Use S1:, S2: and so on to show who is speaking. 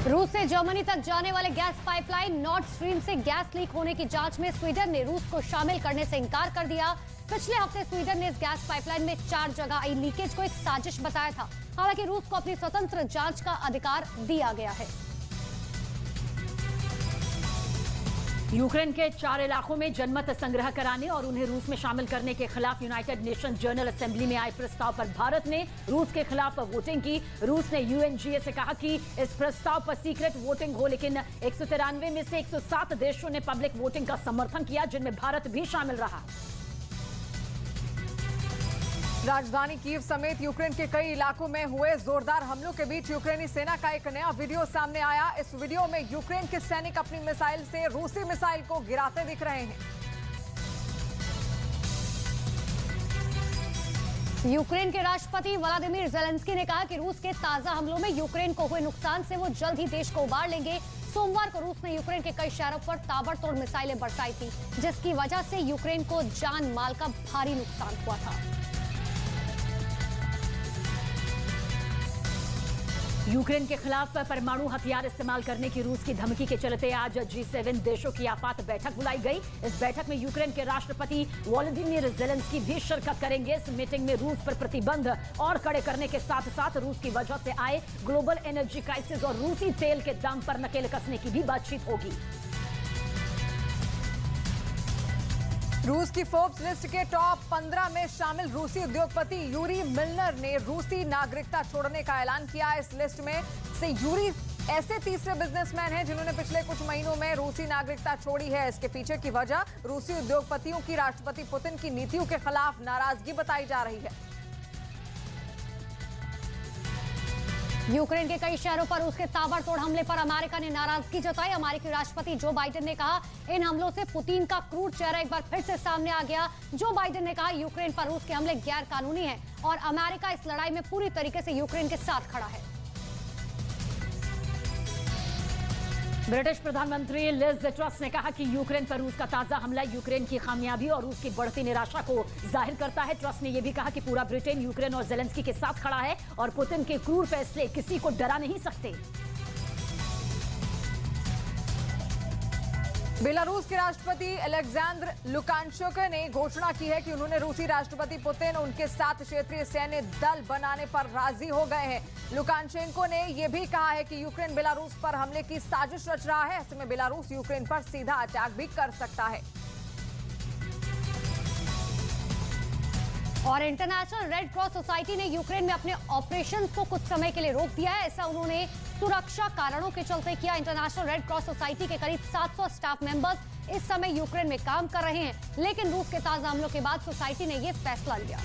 S1: रूस से जर्मनी तक जाने वाले गैस पाइपलाइन नॉर्थ स्ट्रीम से गैस लीक होने की जांच में स्वीडन ने रूस को शामिल करने से इनकार कर दिया। पिछले हफ्ते स्वीडन ने इस गैस पाइपलाइन में 4 जगह आई लीकेज को एक साजिश बताया था। हालांकि रूस को अपनी स्वतंत्र जांच का अधिकार दिया गया है।
S2: यूक्रेन के 4 इलाकों में जनमत संग्रह कराने और उन्हें रूस में शामिल करने के खिलाफ यूनाइटेड नेशन जनरल असेंबली में आए प्रस्ताव पर भारत ने रूस के खिलाफ वोटिंग की। रूस ने यूएनजीए से कहा कि इस प्रस्ताव पर सीक्रेट वोटिंग हो, लेकिन 193 में से 107 देशों ने पब्लिक वोटिंग का समर्थन किया, जिनमें भारत भी शामिल रहा।
S3: राजधानी कीव समेत यूक्रेन के कई इलाकों में हुए जोरदार हमलों के बीच यूक्रेनी सेना का एक नया वीडियो सामने आया। इस वीडियो में यूक्रेन के सैनिक अपनी मिसाइल से रूसी मिसाइल को गिराते दिख रहे हैं।
S1: यूक्रेन के राष्ट्रपति व्लादिमीर ज़ेलेंस्की ने कहा कि रूस के ताजा हमलों में यूक्रेन को हुए नुकसान से वो जल्द ही देश को उबार लेंगे। सोमवार को रूस ने यूक्रेन के कई शहरों पर ताबड़तोड़ मिसाइलें बरसाई थी, जिसकी वजह से यूक्रेन को जान माल का भारी नुकसान हुआ था।
S2: यूक्रेन के खिलाफ परमाणु हथियार इस्तेमाल करने की रूस की धमकी के चलते आज G7 देशों की आपात बैठक बुलाई गई। इस बैठक में यूक्रेन के राष्ट्रपति वोलोदिमीर ज़ेलेंस्की भी शिरकत करेंगे। इस मीटिंग में रूस पर प्रतिबंध और कड़े करने के साथ साथ रूस की वजह से आए ग्लोबल एनर्जी क्राइसिस और रूसी तेल के दाम पर नकेल कसने की भी बातचीत होगी।
S3: रूस की फोर्ब्स लिस्ट के टॉप 15 में शामिल रूसी उद्योगपति यूरी मिलनर ने रूसी नागरिकता छोड़ने का ऐलान किया। इस लिस्ट में से यूरी ऐसे तीसरे बिजनेसमैन हैं जिन्होंने पिछले कुछ महीनों में रूसी नागरिकता छोड़ी है। इसके पीछे की वजह रूसी उद्योगपतियों की राष्ट्रपति पुतिन की नीतियों के खिलाफ नाराजगी बताई जा रही है।
S1: यूक्रेन के कई शहरों पर उसके ताबड़तोड़ हमले पर अमेरिका ने नाराजगी जताई। अमेरिकी राष्ट्रपति जो बाइडेन ने कहा, इन हमलों से पुतिन का क्रूर चेहरा एक बार फिर से सामने आ गया। जो बाइडेन ने कहा, यूक्रेन पर रूस के हमले गैर कानूनी हैं और अमेरिका इस लड़ाई में पूरी तरीके से यूक्रेन के साथ खड़ा है।
S2: ब्रिटिश प्रधानमंत्री लिज ट्रस ने कहा कि यूक्रेन पर रूस का ताजा हमला यूक्रेन की खामियाबी और रूस की बढ़ती निराशा को जाहिर करता है। ट्रस ने यह भी कहा कि पूरा ब्रिटेन यूक्रेन और ज़ेलेंस्की के साथ खड़ा है और पुतिन के क्रूर फैसले किसी को डरा नहीं सकते।
S3: बेलारूस के राष्ट्रपति अलेक्जेंडर लुकाशेंको ने घोषणा की है कि उन्होंने रूसी राष्ट्रपति पुतिन उनके साथ क्षेत्रीय सैन्य दल बनाने पर राजी हो गए हैं। लुकाशेंको ने यह भी कहा है कि यूक्रेन बेलारूस पर हमले की साजिश रच रहा है। ऐसे में बेलारूस यूक्रेन पर सीधा अटैक भी कर सकता है।
S1: और इंटरनेशनल रेड क्रॉस सोसाइटी ने यूक्रेन में अपने ऑपरेशंस को कुछ समय के लिए रोक दिया है। ऐसा उन्होंने सुरक्षा कारणों के चलते किया। इंटरनेशनल रेड क्रॉस सोसाइटी के करीब 700 स्टाफ मेंबर्स इस समय यूक्रेन में काम कर रहे हैं, लेकिन रूस के ताजा हमलों के बाद सोसाइटी ने यह फैसला लिया।